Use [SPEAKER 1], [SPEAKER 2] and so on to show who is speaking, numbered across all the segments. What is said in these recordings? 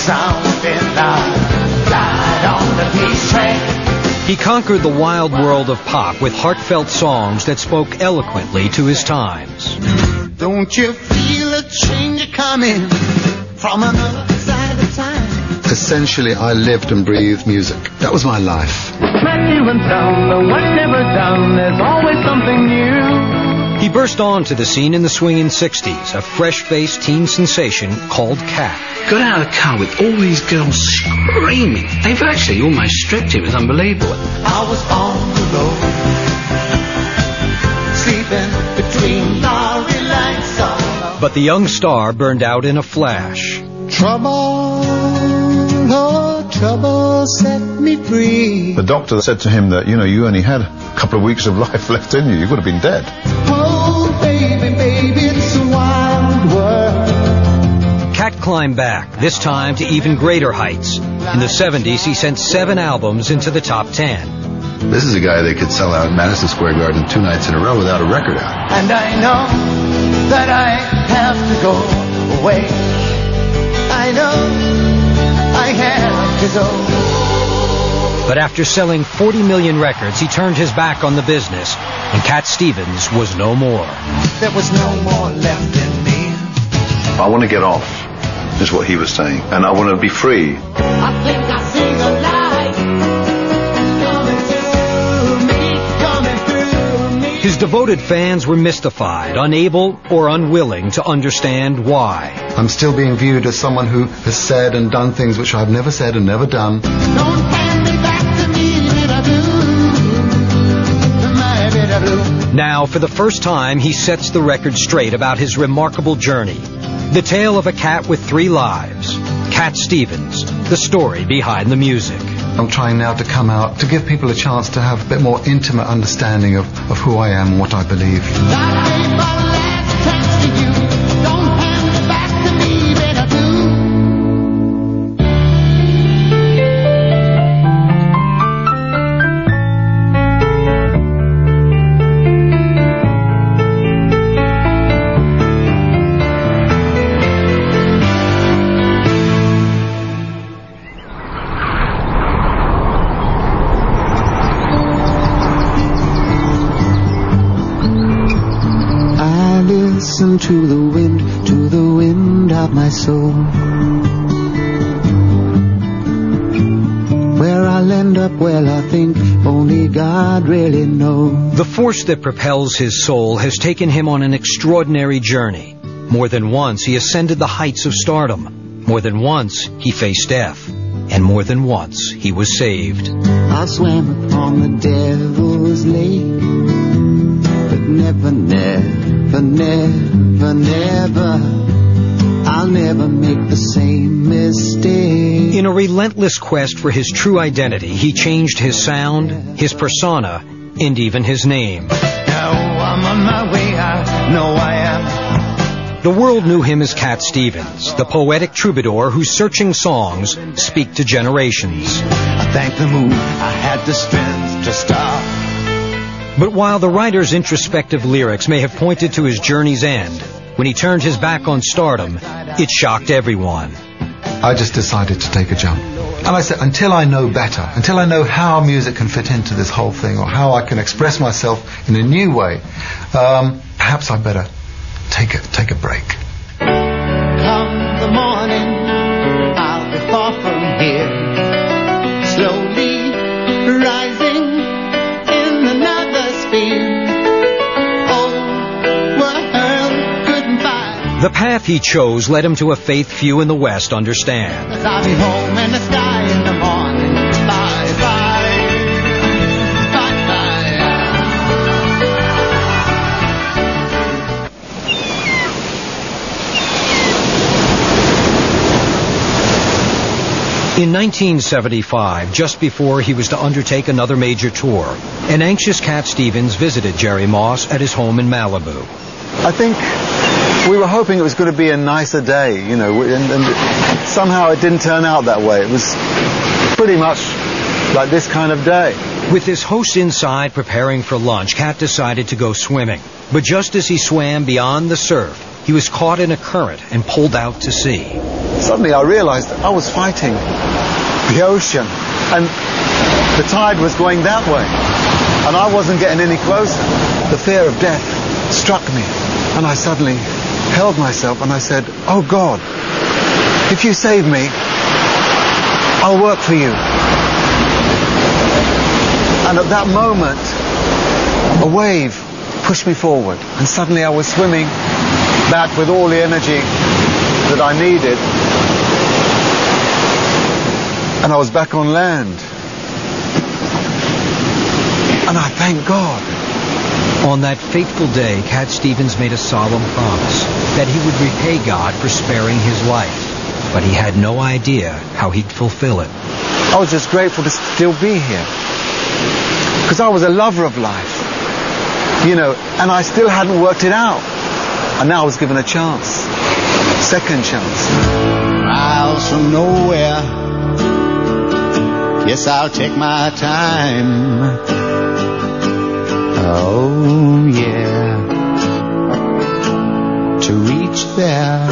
[SPEAKER 1] sounding loud, light on the peace train.
[SPEAKER 2] He conquered the wild world of pop with heartfelt songs that spoke eloquently to his times.
[SPEAKER 1] Don't you feel a change coming from another side of time?
[SPEAKER 3] Essentially, I lived and breathed music. That was my life.
[SPEAKER 1] Smack you in town, the what's never done, there's always something new.
[SPEAKER 2] He burst onto the scene in the swinging 60s, a fresh-faced teen sensation called Cat.
[SPEAKER 4] Got out of the car with all these girls screaming. They've actually almost stripped him. It's unbelievable.
[SPEAKER 1] I was on the road, sleeping between lorry lights on.
[SPEAKER 2] But the young star burned out in a flash.
[SPEAKER 1] Trouble, oh, trouble set me free.
[SPEAKER 3] The doctor said to him that, you only had a couple of weeks of life left in you. You would have been dead.
[SPEAKER 1] Oh, baby, baby, it's a wild world.
[SPEAKER 2] Cat climbed back, this time to even greater heights. In the 70s, he sent 7 albums into the top 10.
[SPEAKER 3] This is a guy that could sell out Madison Square Garden 2 nights in a row without a record out.
[SPEAKER 1] And I know that I have to go away. I know I have to go.
[SPEAKER 2] But after selling 40 million records, he turned his back on the business, and Cat Stevens was no more.
[SPEAKER 1] There was no more left in me.
[SPEAKER 3] I want to get off, is what he was saying, and I want to be free.
[SPEAKER 1] I think I see a light coming through me.
[SPEAKER 2] His devoted fans were mystified, unable or unwilling to understand why.
[SPEAKER 3] I'm still being viewed as someone who has said and done things which I've never said and never done.
[SPEAKER 1] Don't hand me back to me, little blue, my little blue.
[SPEAKER 2] Now, for the first time, he sets the record straight about his remarkable journey. The tale of a cat with 3 lives. Cat Stevens, the story behind the music.
[SPEAKER 3] I'm trying now to come out, to give people a chance to have a bit more intimate understanding of who I am and what I believe.
[SPEAKER 1] That ain't my last chance to you. Don't hand it back to me, little blue. Listen to the wind of my soul. Where I'll end up, well, I think only God really knows.
[SPEAKER 2] The force that propels his soul has taken him on an extraordinary journey. More than once, he ascended the heights of stardom. More than once, he faced death. And more than once, he was saved.
[SPEAKER 1] I swam upon the devil's lake, but never, never, never, never, I'll never make the same mistake.
[SPEAKER 2] In a relentless quest for his true identity, he changed his sound, his persona, and even his name.
[SPEAKER 1] Now I'm on my way, I know I am.
[SPEAKER 2] The world knew him as Cat Stevens, the poetic troubadour whose searching songs speak to generations.
[SPEAKER 1] I thank the moon, I had the strength to stop.
[SPEAKER 2] But while the writer's introspective lyrics may have pointed to his journey's end, when he turned his back on stardom, it shocked everyone.
[SPEAKER 3] I just decided to take a jump. And I said, until I know better, until I know how music can fit into this whole thing, or how I can express myself in a new way, perhaps I better take a break.
[SPEAKER 1] Come the morning, I'll be far from here, slowly rising in another sphere. Oh, world couldn't find.
[SPEAKER 2] The path he chose led him to a faith few in the West understand.
[SPEAKER 1] I'll be home in the sky in the morning. Bye, bye, bye, bye.
[SPEAKER 2] In 1975, just before he was to undertake another major tour, an anxious Cat Stevens visited Jerry Moss at his home in Malibu.
[SPEAKER 5] I think we were hoping it was going to be a nicer day, and somehow it didn't turn out that way. It was pretty much like this kind of day.
[SPEAKER 2] With his hosts inside preparing for lunch, Cat decided to go swimming. But just as he swam beyond the surf, he was caught in a current and pulled out to sea.
[SPEAKER 5] suddenly I realized that I was fighting the ocean, and the tide was going that way, and I wasn't getting any closer. The fear of death struck me, and I suddenly held myself and I said, "Oh God, if you save me, I'll work for you." And at that moment, a wave pushed me forward, and suddenly I was swimming back with all the energy that I needed, and I was back on land. And I thank God.
[SPEAKER 2] On that fateful day, Cat Stevens made a solemn promise that he would repay God for sparing his life, but he had no idea how he'd fulfill it.
[SPEAKER 5] I was just grateful to still be here, because I was a lover of life, and I still hadn't worked it out, and now I was given a chance, second chance.
[SPEAKER 1] Miles from nowhere, yes, I'll take my time. Oh yeah, to reach there.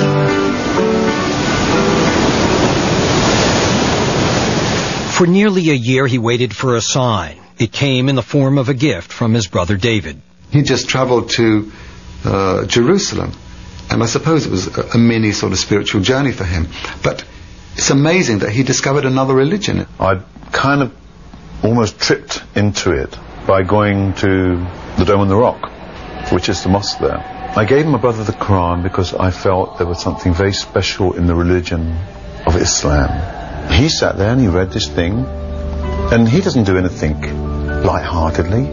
[SPEAKER 2] For nearly a year he waited for a sign. It came in the form of a gift from his brother David.
[SPEAKER 3] He just traveled to Jerusalem, and I suppose it was a mini sort of spiritual journey for him. But it's amazing that he discovered another religion.
[SPEAKER 6] I kind of almost tripped into it by going to the Dome on the Rock, which is the mosque there. I gave my brother the Quran because I felt there was something very special in the religion of Islam. He sat there and he read this thing, and he doesn't do anything lightheartedly.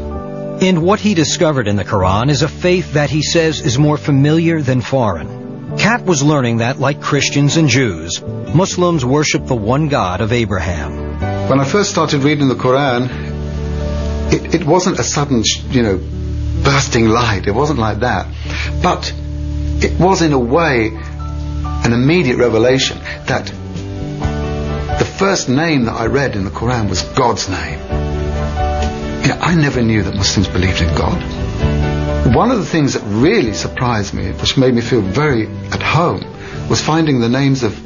[SPEAKER 2] And what he discovered in the Quran is a faith that he says is more familiar than foreign. Cat was learning that, like Christians and Jews, Muslims worship the one God of Abraham.
[SPEAKER 3] When I first started reading the Quran, it wasn't a sudden, bursting light. It wasn't like that. But it was, in a way, an immediate revelation that the first name that I read in the Quran was God's name. I never knew that Muslims believed in God. One of the things that really surprised me, which made me feel very at home, was finding the names of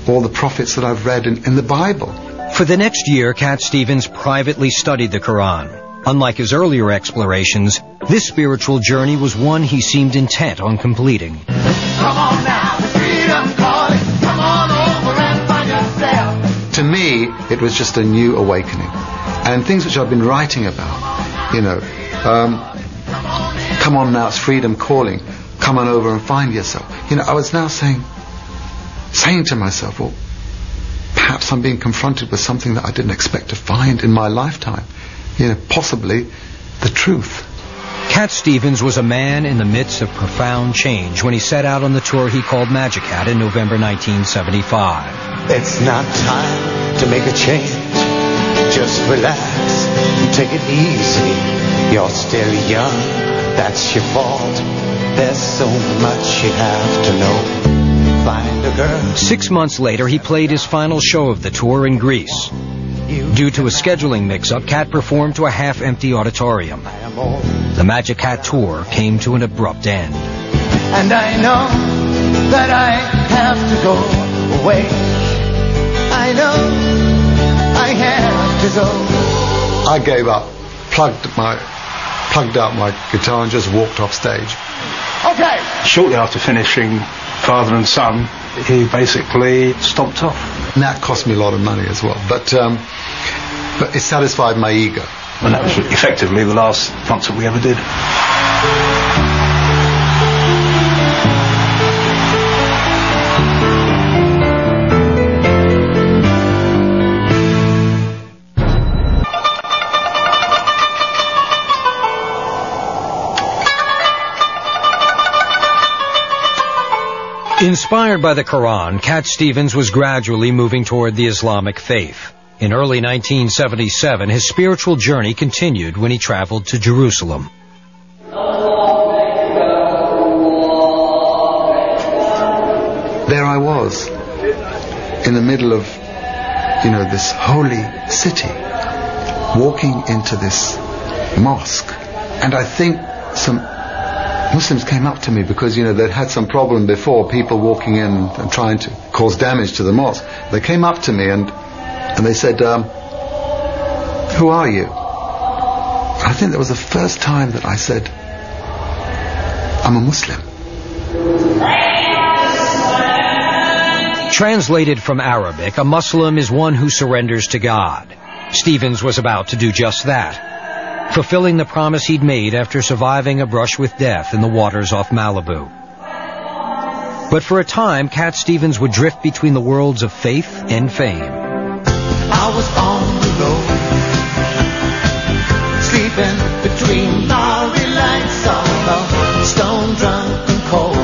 [SPEAKER 3] all the prophets that I've read in the Bible.
[SPEAKER 2] For the next year, Cat Stevens privately studied the Quran. Unlike his earlier explorations, this spiritual journey was one he seemed intent on completing.
[SPEAKER 1] Come on now, freedom calling. Come on over and find yourself.
[SPEAKER 3] To me, it was just a new awakening. And things which I've been writing about, come on now, it's freedom calling. Come on over and find yourself. I was now saying to myself, well, perhaps I'm being confronted with something that I didn't expect to find in my lifetime. Possibly the truth.
[SPEAKER 2] Cat Stevens was a man in the midst of profound change when he set out on the tour he called Magic Hat in November 1975.
[SPEAKER 1] It's not time to make a change. Just relax and take it easy. You're still young, that's your fault. There's so much you have to know. Find a girl.
[SPEAKER 2] 6 months later, he played his final show of the tour in Greece. Due to a scheduling mix-up, Cat performed to a half-empty auditorium. The Magic Hat tour came to an abrupt end.
[SPEAKER 1] And I know that I have to go away. I know I have to go.
[SPEAKER 3] I gave up, plugged out my guitar and just walked off stage.
[SPEAKER 1] Okay.
[SPEAKER 4] Shortly after finishing Father and Son, he basically stomped off.
[SPEAKER 3] And that cost me a lot of money as well. But it satisfied my ego.
[SPEAKER 4] And that was effectively the last concert we ever did.
[SPEAKER 2] Inspired by the Quran, Cat Stevens was gradually moving toward the Islamic faith. In early 1977, his spiritual journey continued when he traveled to Jerusalem.
[SPEAKER 3] There I was, in the middle of, this holy city, walking into this mosque. And I think some Muslims came up to me because, they'd had some problem before, people walking in and trying to cause damage to the mosque. They came up to me and they said, who are you? I think that was the first time that I said, I'm a Muslim.
[SPEAKER 2] Translated from Arabic, a Muslim is one who surrenders to God. Stevens was about to do just that, fulfilling the promise he'd made after surviving a brush with death in the waters off Malibu. But for a time, Cat Stevens would drift between the worlds of faith and fame.
[SPEAKER 1] I was on the road, sleeping between lorry lights, all stone drunk and cold.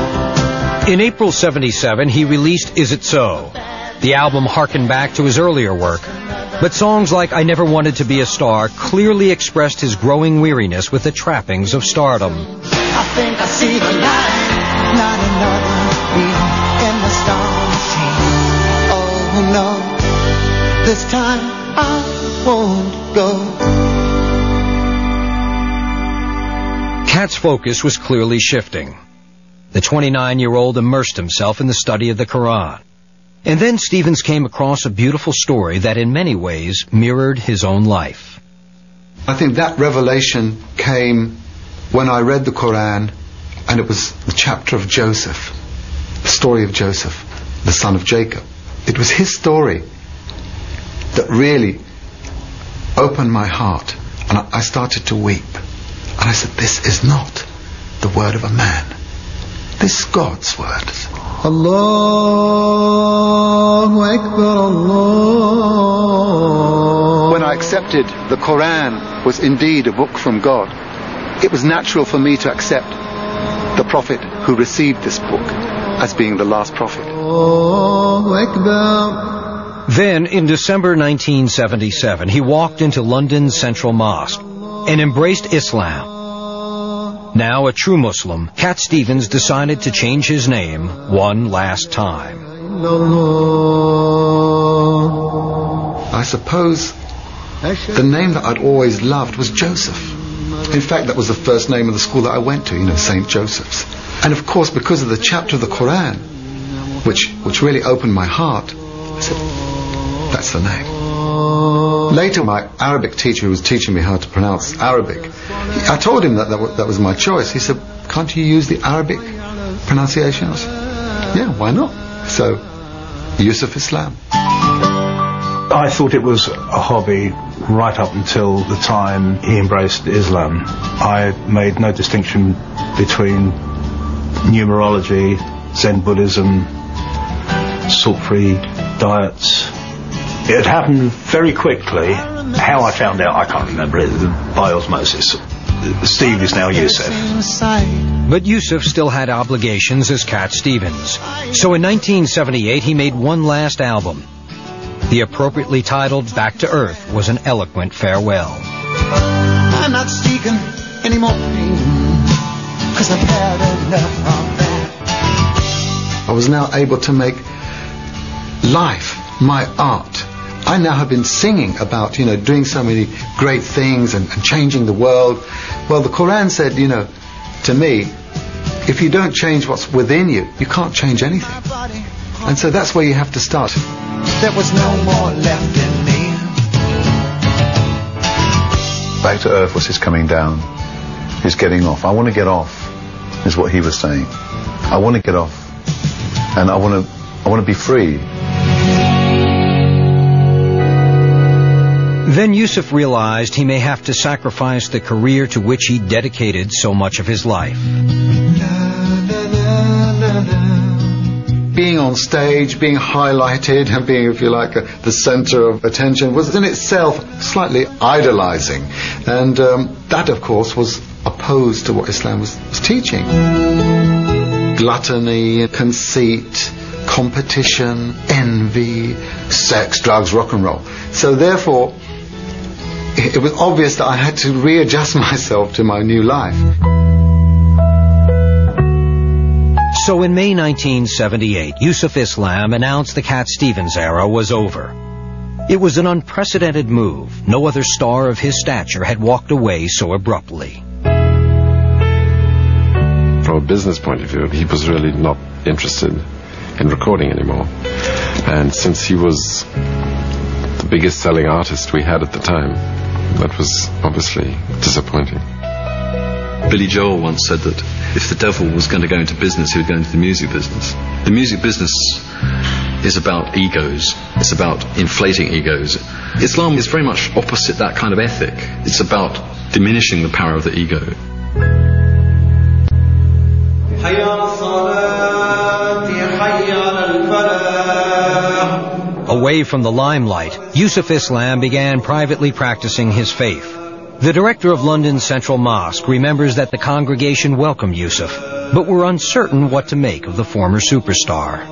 [SPEAKER 2] In April '77, he released Is It So? The album harkened back to his earlier work, but songs like I Never Wanted to Be a Star clearly expressed his growing weariness with the trappings of stardom.
[SPEAKER 1] I think I see the light, not another beat in the star machine. Oh no, this time I won't go.
[SPEAKER 2] Cat's focus was clearly shifting. The 29-year-old immersed himself in the study of the Quran. And then Stevens came across a beautiful story that in many ways mirrored his own life.
[SPEAKER 3] I think that revelation came when I read the Quran, and it was the chapter of Joseph, the story of Joseph, the son of Jacob. It was his story that really opened my heart, and I started to weep. And I said, this is not the word of a man. This is God's word. Allahu Akbar, Allah. When I accepted the Quran was indeed a book from God, it was natural for me to accept the prophet who received this book as being the last prophet. Allahu Akbar.
[SPEAKER 2] Then, in December 1977, he walked into London's Central Mosque and embraced Islam. Now a true Muslim, Cat Stevens decided to change his name one last time.
[SPEAKER 3] I suppose the name that I'd always loved was Joseph. In fact, that was the first name of the school that I went to, St. Joseph's. And of course, because of the chapter of the Quran, which really opened my heart, I said, that's the name. Later, my Arabic teacher who was teaching me how to pronounce Arabic, I told him that was my choice. He said, can't you use the Arabic pronunciation? I said, yeah, why not? So, Yusuf Islam.
[SPEAKER 7] I thought it was a hobby right up until the time he embraced Islam. I made no distinction between numerology, Zen Buddhism, salt-free diets. It happened very quickly. How I found out, I can't remember it, by osmosis. Steve is now Yusuf.
[SPEAKER 2] But Yusuf still had obligations as Cat Stevens. So in 1978, he made one last album. The appropriately titled Back to Earth was an eloquent farewell.
[SPEAKER 1] I'm not seeking any more pain, 'cause I've had enough of that.
[SPEAKER 3] I was now able to make life my art. I now have been singing about, doing so many great things and changing the world. Well, the Quran said, to me, if you don't change what's within you, you can't change anything. And so that's where you have to start.
[SPEAKER 1] There was no more left in me.
[SPEAKER 6] Back to earth was his coming down, his getting off. I want to get off, is what he was saying. I want to get off, and I want to be free.
[SPEAKER 2] Then Yusuf realized he may have to sacrifice the career to which he dedicated so much of his life.
[SPEAKER 3] Being on stage, being highlighted, and being, if you like, the center of attention was in itself slightly idolizing. And that, of course, was opposed to what Islam was teaching. Gluttony, conceit, competition, envy, sex, drugs, rock and roll. So therefore, it was obvious that I had to readjust myself to my new life.
[SPEAKER 2] So in May 1978, Yusuf Islam announced the Cat Stevens era was over. It was an unprecedented move. No other star of his stature had walked away so abruptly.
[SPEAKER 8] from a business point of view, he was really not interested in recording anymore. And since he was the biggest selling artist we had at the time, that was obviously disappointing.
[SPEAKER 9] Billy Joel once said that if the devil was going to go into business, he would go into the music business. The music business is about egos. It's about inflating egos. Islam is very much opposite that kind of ethic. It's about diminishing the power of the ego.
[SPEAKER 2] Away from the limelight, Yusuf Islam began privately practicing his faith. The director of London's Central Mosque remembers that the congregation welcomed Yusuf, but were uncertain what to make of the former superstar.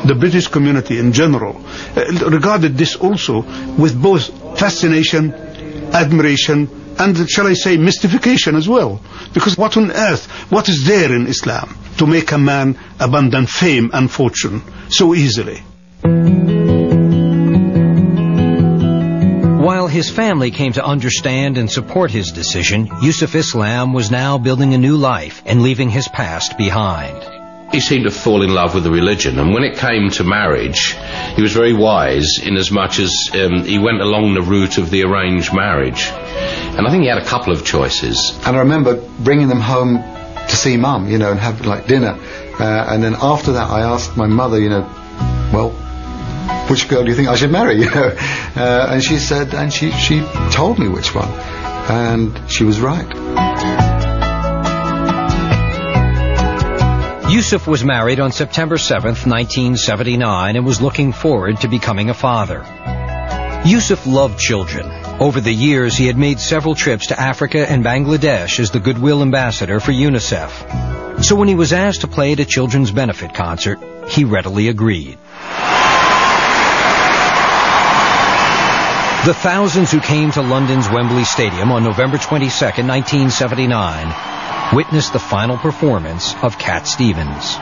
[SPEAKER 7] The British community in general regarded this also with both fascination, admiration, and, shall I say, mystification as well. Because what on earth, what is there in Islam to make a man abandon fame and fortune so easily?
[SPEAKER 2] While his family came to understand and support his decision, Yusuf Islam was now building a new life and leaving his past behind.
[SPEAKER 10] He seemed to fall in love with the religion, and when it came to marriage, he was very wise in as much as he went along the route of the arranged marriage. And I think he had a couple of choices.
[SPEAKER 3] And I remember bringing them home to see Mum, and have like dinner. And then after that, I asked my mother, well, which girl do you think I should marry? And she said, and she told me which one, and she was right.
[SPEAKER 2] Yusuf was married on September 7th, 1979, and was looking forward to becoming a father. Yusuf loved children. Over the years, he had made several trips to Africa and Bangladesh as the Goodwill Ambassador for UNICEF. So when he was asked to play at a children's benefit concert, he readily agreed. The thousands who came to London's Wembley Stadium on November 22nd, 1979, witnessed the final performance of Cat Stevens.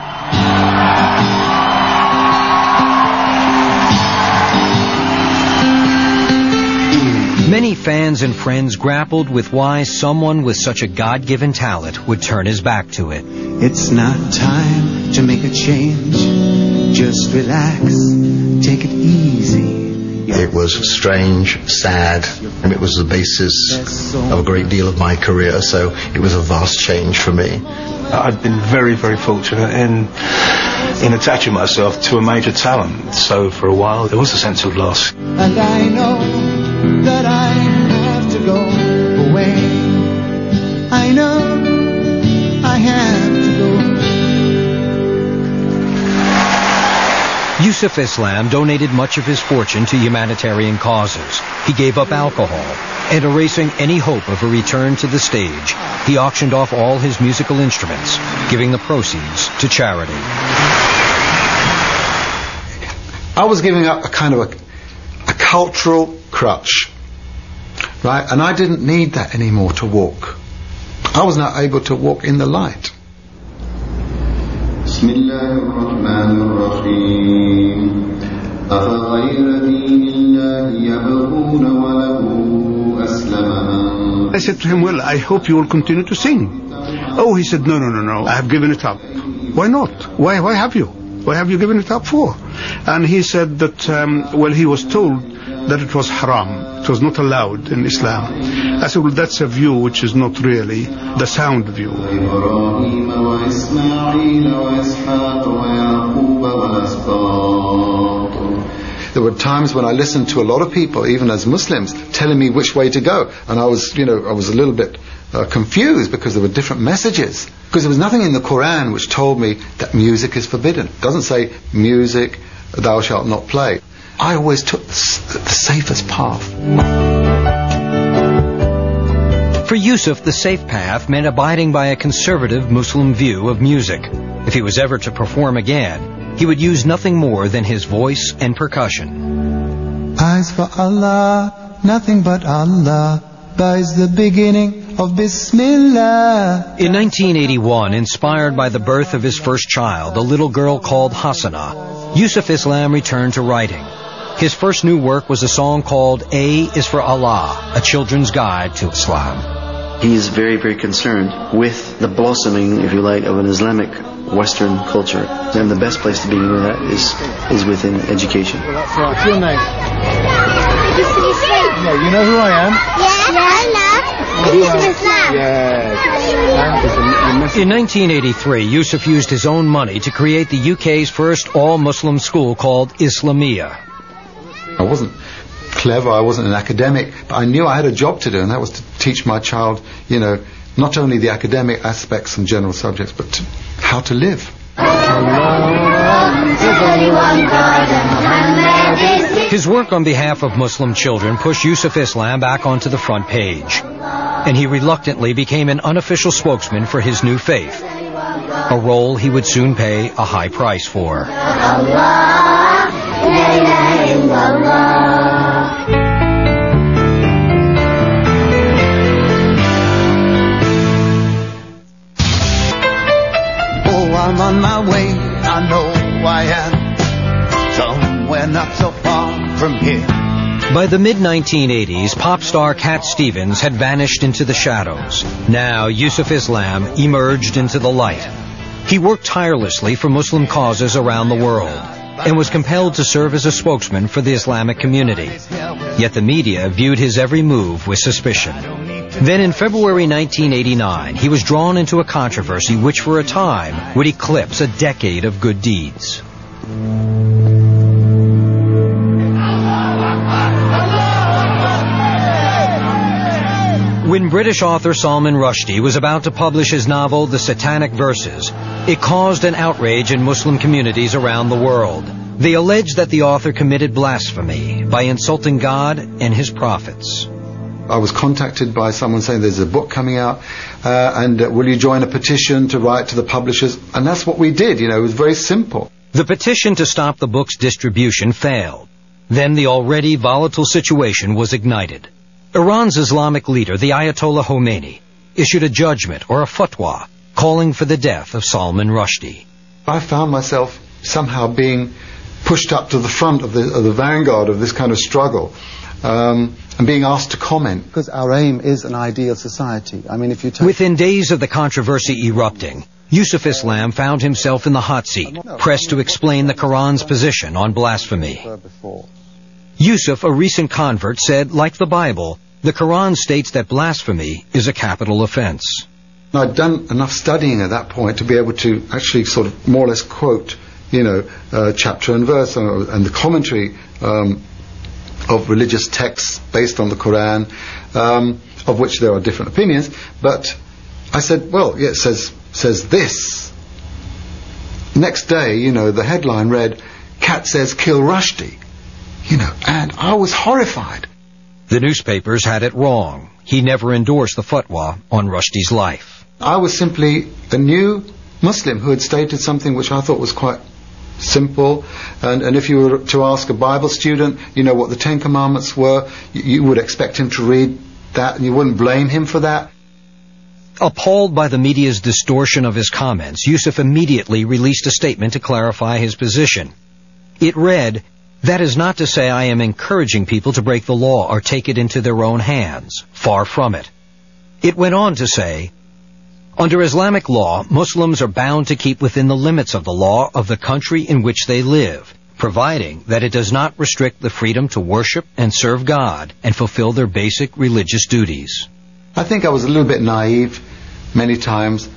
[SPEAKER 2] Many fans and friends grappled with why someone with such a God-given talent would turn his back to it.
[SPEAKER 1] It's not time to make a change. Just relax, take it easy.
[SPEAKER 11] It was strange, sad, and it was the basis of a great deal of my career, so it was a vast change for me.
[SPEAKER 7] I've been very, very fortunate in attaching myself to a major talent, so for a while there was a sense of loss.
[SPEAKER 1] And I know that I have to go away. I know I have to go.
[SPEAKER 2] Yusuf Islam donated much of his fortune to humanitarian causes. He gave up alcohol, and erasing any hope of a return to the stage, he auctioned off all his musical instruments, giving the proceeds to charity.
[SPEAKER 3] I was giving up a kind of a cultural crutch, right? And I didn't need that anymore to walk. I was now able to walk in the light.
[SPEAKER 12] بسم الله الرحمن الرحيم أفغير دين الله يبغون وله أسلم من.
[SPEAKER 7] I said to him, well, I hope you will continue to sing. Oh, he said, no, I have given it up. Why not? Why have you? Why have you given it up for? And he said that, he was told that it was haram. It was not allowed in Islam. I said, well, that's a view which is not really the sound view.
[SPEAKER 3] There were times when I listened to a lot of people, even as Muslims, telling me which way to go. And I was a little bit confused because there were different messages. Because there was nothing in the Quran which told me that music is forbidden. It doesn't say music, thou shalt not play. I always took the safest path.
[SPEAKER 2] For Yusuf, the safe path meant abiding by a conservative Muslim view of music. If he was ever to perform again, he would use nothing more than his voice and percussion.
[SPEAKER 1] Eyes for Allah, nothing but Allah. Ba is the beginning of Bismillah.
[SPEAKER 2] In 1981, inspired by the birth of his first child, a little girl called Hasana, Yusuf Islam returned to writing. His first new work was a song called A is for Allah, a children's guide to Islam.
[SPEAKER 13] He is very, very concerned with the blossoming, if you like, of an Islamic Western culture. And the best place to begin with that is within education.
[SPEAKER 5] Well, that's right. What's your name? Yeah, you know who I am?
[SPEAKER 14] Yeah, Yusuf Islam.
[SPEAKER 5] Yes.
[SPEAKER 2] In 1983, Yusuf used his own money to create the UK's first all-Muslim school called Islamia.
[SPEAKER 3] I wasn't clever, I wasn't an academic, but I knew I had a job to do, and that was to teach my child, not only the academic aspects and general subjects, but how to live.
[SPEAKER 2] His work on behalf of Muslim children pushed Yusuf Islam back onto the front page, and he reluctantly became an unofficial spokesman for his new faith, a role he would soon pay a high price for.
[SPEAKER 1] I'm on my way, I know I am somewhere not so far from here.
[SPEAKER 2] By the mid-1980s, pop star Cat Stevens had vanished into the shadows. Now, Yusuf Islam emerged into the light. He worked tirelessly for Muslim causes around the world and was compelled to serve as a spokesman for the Islamic community. Yet the media viewed his every move with suspicion. Then in February 1989, he was drawn into a controversy which for a time would eclipse a decade of good deeds. When British author Salman Rushdie was about to publish his novel The Satanic Verses, it caused an outrage in Muslim communities around the world. They alleged that the author committed blasphemy by insulting God and his prophets.
[SPEAKER 3] I was contacted by someone saying there's a book coming out, and will you join a petition to write to the publishers? And that's what we did, it was very simple.
[SPEAKER 2] The petition to stop the book's distribution failed. Then the already volatile situation was ignited. Iran's Islamic leader, the Ayatollah Khomeini, issued a judgment or a fatwa calling for the death of Salman Rushdie.
[SPEAKER 3] I found myself somehow being pushed up to the front of the vanguard of this kind of struggle, and being asked to comment.
[SPEAKER 5] Because our aim is an ideal society. I mean, if you take...
[SPEAKER 2] Within days of the controversy erupting, Yusuf Islam found himself in the hot seat, pressed to explain the Quran's position on blasphemy. Yusuf, a recent convert, said, like the Bible, the Quran states that blasphemy is a capital offense.
[SPEAKER 3] I'd done enough studying at that point to be able to actually sort of more or less quote, chapter and verse, and the commentary of religious texts based on the Quran, of which there are different opinions. But I said, well, yeah, it says this. Next day, the headline read, "Cat says kill Rushdie." And I was horrified.
[SPEAKER 2] The newspapers had it wrong. He never endorsed the fatwa on Rushdie's life.
[SPEAKER 3] I was simply a new Muslim who had stated something which I thought was quite simple. And if you were to ask a Bible student, what the Ten Commandments were, you would expect him to read that, and you wouldn't blame him for that.
[SPEAKER 2] Appalled by the media's distortion of his comments, Yusuf immediately released a statement to clarify his position. It read, "That is not to say I am encouraging people to break the law or take it into their own hands. Far from it." It went on to say, "Under Islamic law, Muslims are bound to keep within the limits of the law of the country in which they live, providing that it does not restrict the freedom to worship and serve God and fulfill their basic religious duties."
[SPEAKER 3] I think I was a little bit naive many times.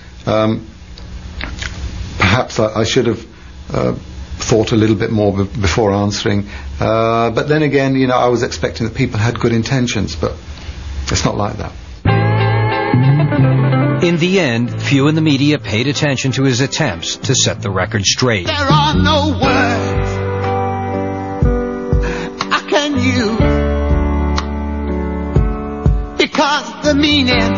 [SPEAKER 3] Perhaps I should have thought a little bit more before answering. But then again, I was expecting that people had good intentions, but it's not like that.
[SPEAKER 2] In the end, few in the media paid attention to his attempts to set the record straight.
[SPEAKER 1] There are no words I can use, because the meaning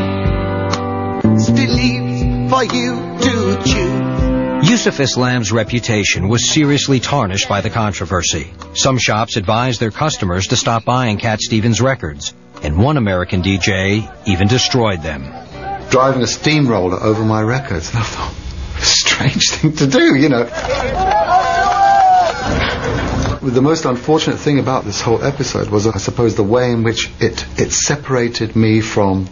[SPEAKER 1] still leaves for you to choose.
[SPEAKER 2] Yusuf Islam's reputation was seriously tarnished by the controversy. Some shops advised their customers to stop buying Cat Stevens records, and one American DJ even destroyed them.
[SPEAKER 3] Driving a steamroller over my records, and I thought, strange thing to do, The most unfortunate thing about this whole episode was, I suppose, the way in which it separated me from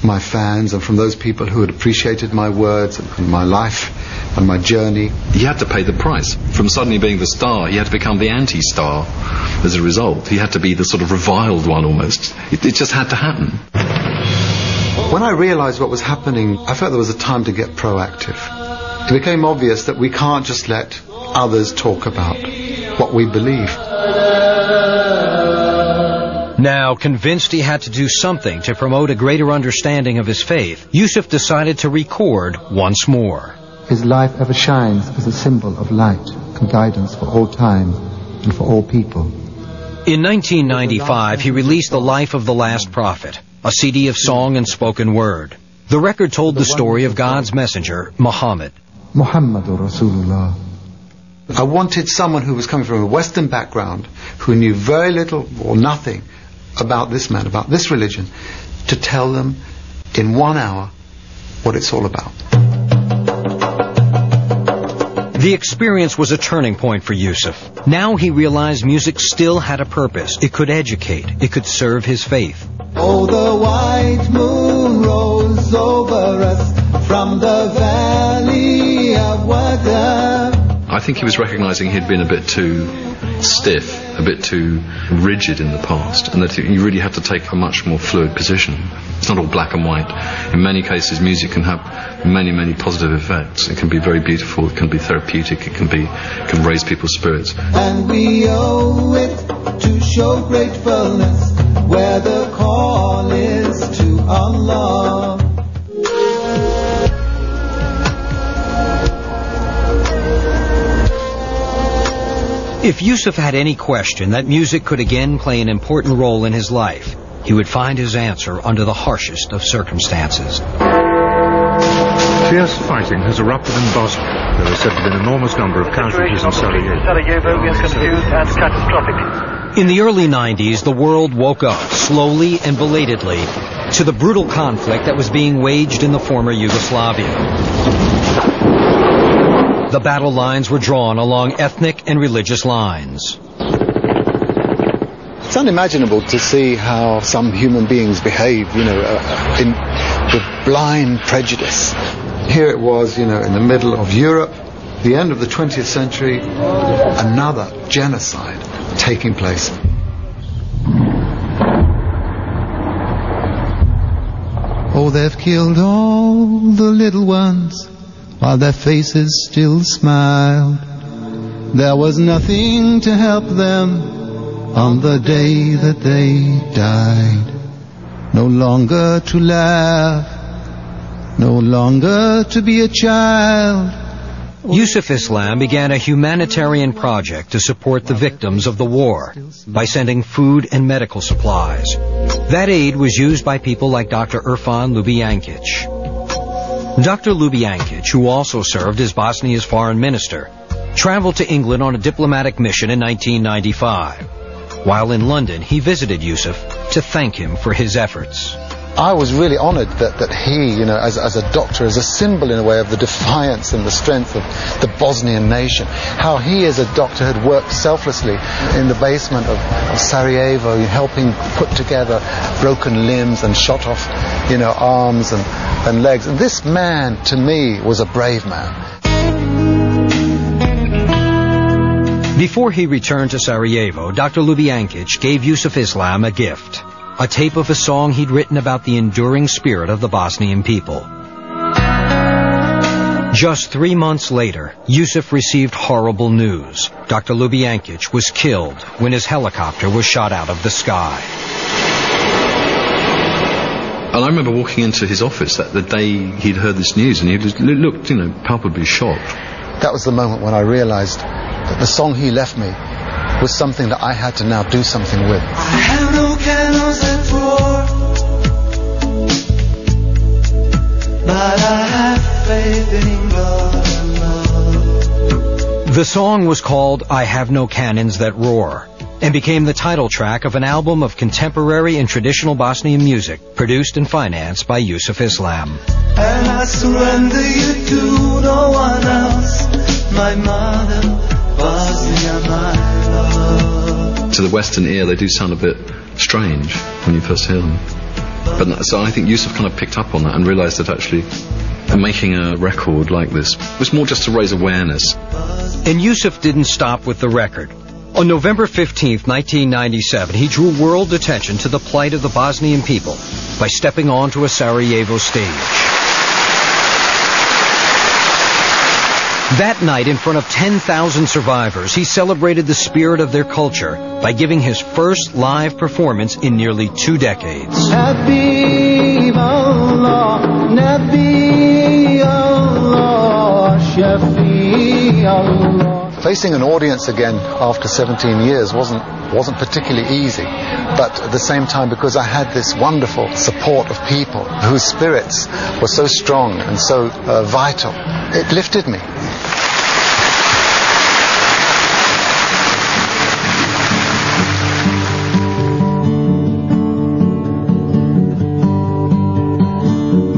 [SPEAKER 3] my fans and from those people who had appreciated my words and my life and my journey.
[SPEAKER 9] He had to pay the price. From suddenly being the star, he had to become the anti-star as a result. He had to be the sort of reviled one almost. It just had to happen.
[SPEAKER 3] When I realized what was happening, I felt there was a time to get proactive. It became obvious that we can't just let others talk about what we believe.
[SPEAKER 2] Now, convinced he had to do something to promote a greater understanding of his faith, Yusuf decided to record once more.
[SPEAKER 15] His life ever shines as a symbol of light and guidance for all time and for all people.
[SPEAKER 2] In 1995, he released The Life of the Last Prophet, a CD of song and spoken word. The record told the story of God's messenger, Muhammad.
[SPEAKER 15] Muhammadur Rasulullah.
[SPEAKER 3] I wanted someone who was coming from a Western background, who knew very little or nothing about this man, about this religion, to tell them in 1 hour what it's all about.
[SPEAKER 2] The experience was a turning point for Yusuf. Now he realized music still had a purpose. It could educate. It could serve his faith.
[SPEAKER 16] Oh, the white moon rose over us from the valley of Wada.
[SPEAKER 9] I think he was recognizing he'd been a bit too stiff, a bit too rigid in the past, and that you really had to take a much more fluid position. It's not all black and white. In many cases, music can have many, many positive effects. It can be very beautiful, it can be therapeutic, it can raise people's spirits.
[SPEAKER 16] And we owe it to show gratefulness where the call is to Allah.
[SPEAKER 2] If Yusuf had any question that music could again play an important role in his life, he would find his answer under the harshest of circumstances.
[SPEAKER 17] Fierce fighting has erupted in Bosnia. There is said to be an enormous number of casualties in Sarajevo.
[SPEAKER 18] Sarajevo is confused and catastrophic.
[SPEAKER 2] In the early 90s, the world woke up, slowly and belatedly, to the brutal conflict that was being waged in the former Yugoslavia. The battle lines were drawn along ethnic and religious lines.
[SPEAKER 5] It's unimaginable to see how some human beings behave, with blind prejudice.
[SPEAKER 3] Here it was, in the middle of Europe, the end of the 20th century, another genocide taking place.
[SPEAKER 16] Oh, they've killed all the little ones while their faces still smiled. There was nothing to help them on the day that they died. No longer to laugh, no longer to be a child.
[SPEAKER 2] Yusuf Islam began a humanitarian project to support the victims of the war by sending food and medical supplies. That aid was used by people like Dr. Irfan Ljubijankić. Dr. Ljubijankić, who also served as Bosnia's foreign minister, traveled to England on a diplomatic mission in 1995. While in London, he visited Yusuf to thank him for his efforts.
[SPEAKER 5] I was really honored that he, as a doctor, as a symbol in a way of the defiance and the strength of the Bosnian nation, how he as a doctor had worked selflessly in the basement of Sarajevo, helping put together broken limbs and shot off, arms and legs. And this man, to me, was a brave man.
[SPEAKER 2] Before he returned to Sarajevo, Dr. Ljubijankić gave Yusuf Islam a gift, a tape of a song he'd written about the enduring spirit of the Bosnian people. Just 3 months later, Yusuf received horrible news. Dr. Ljubijankić was killed when his helicopter was shot out of the sky.
[SPEAKER 9] And I remember walking into his office the day he'd heard this news, and he looked, palpably shocked.
[SPEAKER 5] That was the moment when I realized that the song he left me was something that I had to now do something with.
[SPEAKER 16] I have no candles that roar, but I have faith in God alone.
[SPEAKER 2] The song was called I Have No Cannons That Roar, and became the title track of an album of contemporary and traditional Bosnian music, produced and financed by Yusuf Islam.
[SPEAKER 16] And I surrender you to no one else, my mother, Bosnia, my love.
[SPEAKER 9] To the Western ear, they do sound a bit strange when you first hear them. But so I think Yusuf kind of picked up on that and realised that actually making a record like this was more just to raise awareness.
[SPEAKER 2] And Yusuf didn't stop with the record. On November 15th, 1997, he drew world attention to the plight of the Bosnian people by stepping onto a Sarajevo stage. That night, in front of 10,000 survivors, he celebrated the spirit of their culture by giving his first live performance in nearly 2 decades.
[SPEAKER 3] Facing an audience again after 17 years wasn't particularly easy, but at the same time, because I had this wonderful support of people whose spirits were so strong and so vital, it lifted me.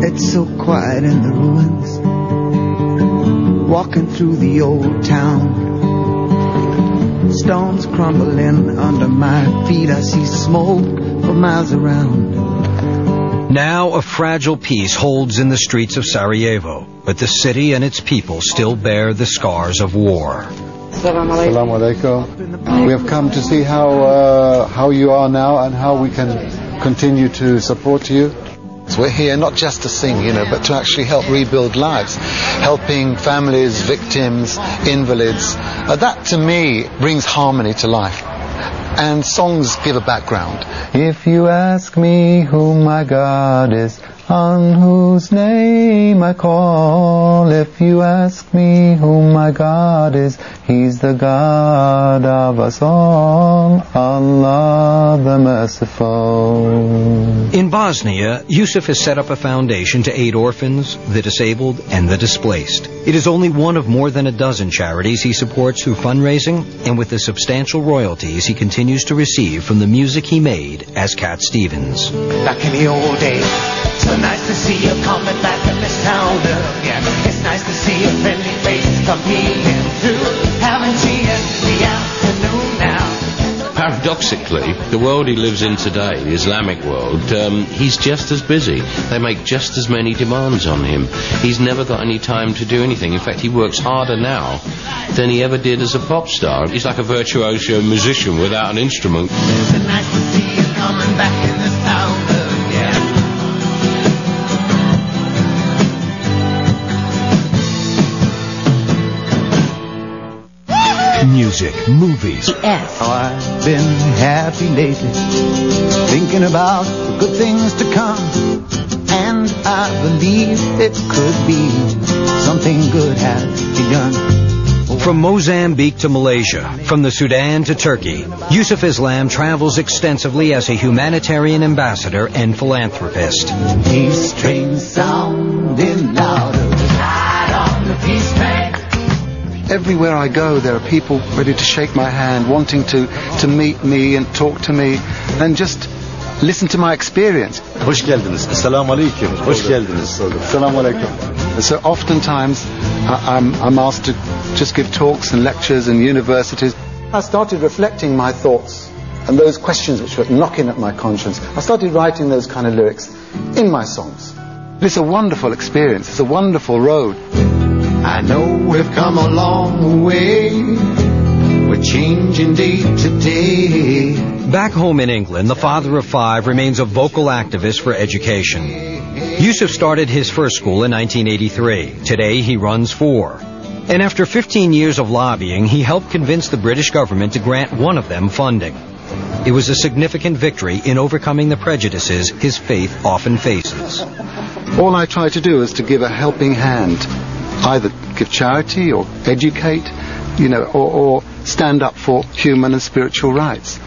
[SPEAKER 16] It's so quiet in the ruins, walking through the old town. Stones crumbling under my feet, I see smoke for miles around.
[SPEAKER 2] Now a fragile peace holds in the streets of Sarajevo, but the city and its people still bear the scars of war.
[SPEAKER 5] Assalamu alaikum. We have come to see how you are now and how we can continue to support you.
[SPEAKER 3] So we're here not just to sing, but to actually help rebuild lives, helping families, victims, invalids. That to me brings harmony to life. And songs give a background.
[SPEAKER 16] If you ask me who my God is, on whose name I call, if you ask me who my God is, He's the God of us all, Allah the Merciful.
[SPEAKER 2] In Bosnia, Yusuf has set up a foundation to aid orphans, the disabled, and the displaced. It is only one of more than a dozen charities he supports through fundraising and with the substantial royalties he continues to receive from the music he made as Cat Stevens.
[SPEAKER 1] Back in the old days, so nice to see you coming back in this town again. It's nice to see your friendly faces coming through. Having tea in the afternoon now.
[SPEAKER 10] Paradoxically, the world he lives in today, the Islamic world, he's just as busy. They make just as many demands on him. He's never got any time to do anything. In fact, he works harder now than he ever did as a pop star. He's like a virtuoso musician without an instrument.
[SPEAKER 1] It's nice to see you coming back in this town again.
[SPEAKER 19] Music, movies.
[SPEAKER 16] I've been happy lately, thinking about the good things to come, and I believe it could be something good has begun.
[SPEAKER 2] From Mozambique to Malaysia, from the Sudan to Turkey, Yusuf Islam travels extensively as a humanitarian ambassador and philanthropist.
[SPEAKER 16] Peace train sounding louder, ride on the peace train.
[SPEAKER 3] Everywhere I go, there are people ready to shake my hand, wanting to meet me and talk to me and just listen to my experience.
[SPEAKER 5] Hoş geldiniz. Assalamu alaikum. Hoş geldiniz. Assalamu alaikum.
[SPEAKER 3] So oftentimes I'm asked to just give talks and lectures in universities. I started reflecting my thoughts and those questions which were knocking at my conscience. I started writing those kind of lyrics in my songs. It's a wonderful experience. It's a wonderful road.
[SPEAKER 16] I know we've come a long way. We're changing day to day.
[SPEAKER 2] Back home in England, the father of 5 remains a vocal activist for education. Yusuf started his first school in 1983. Today he runs 4. And after 15 years of lobbying, he helped convince the British government to grant one of them funding. It was a significant victory in overcoming the prejudices his faith often faces.
[SPEAKER 3] All I try to do is to give a helping hand. Either give charity or educate, or stand up for human and spiritual rights.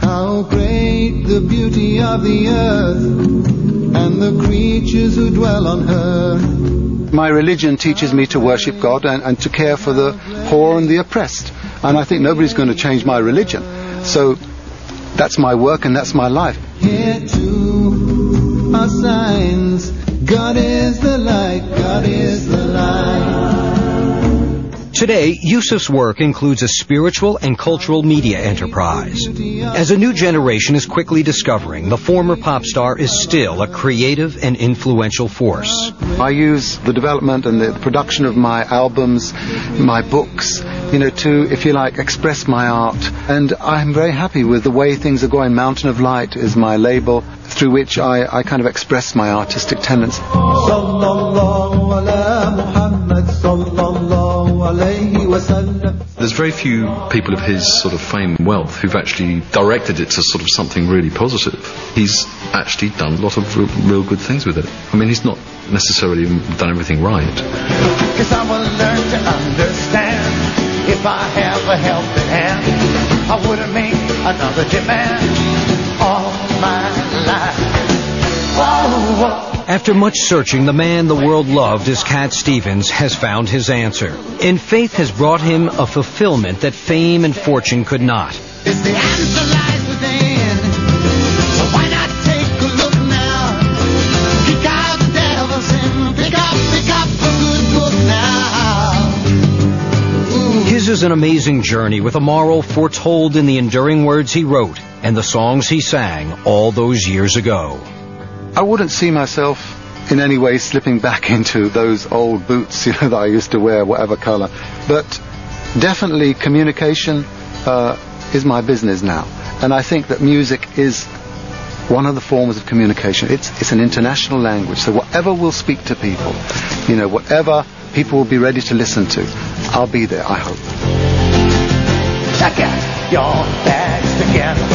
[SPEAKER 16] How great the beauty of the earth and the creatures who dwell on her.
[SPEAKER 3] My religion teaches me to worship God and to care for the poor and the oppressed. And I think nobody's going to change my religion. So that's my work and that's my life.
[SPEAKER 16] Here too are signs. God is the light, God is the light.
[SPEAKER 2] Today, Yusuf's work includes a spiritual and cultural media enterprise. As a new generation is quickly discovering, the former pop star is still a creative and influential force.
[SPEAKER 3] I use the development and the production of my albums, my books, to, if you like, express my art. And I'm very happy with the way things are going. Mountain of Light is my label through which I kind of express my artistic tendencies.
[SPEAKER 9] There's very few people of his sort of fame and wealth who've actually directed it to sort of something really positive. He's actually done a lot of real good things with it. I mean, he's not necessarily done everything right.
[SPEAKER 1] Cause I will learn to understand. If I have a helping hand, I wouldn't make another demand all my life. Whoa.
[SPEAKER 2] After much searching, the man the world loved as Cat Stevens has found his answer. And faith has brought him a fulfillment that fame and fortune could not.
[SPEAKER 1] Is the answer lies within. So why not take a look now? Kick out the devil's in. Pick up a good book now.
[SPEAKER 2] His is an amazing journey with a moral foretold in the enduring words he wrote and the songs he sang all those years ago.
[SPEAKER 3] I wouldn't see myself in any way slipping back into those old boots, that I used to wear, whatever color. But definitely communication is my business now. And I think that music is one of the forms of communication. It's an international language. So whatever will speak to people, whatever people will be ready to listen to, I'll be there, I hope.
[SPEAKER 1] Check out your bags together.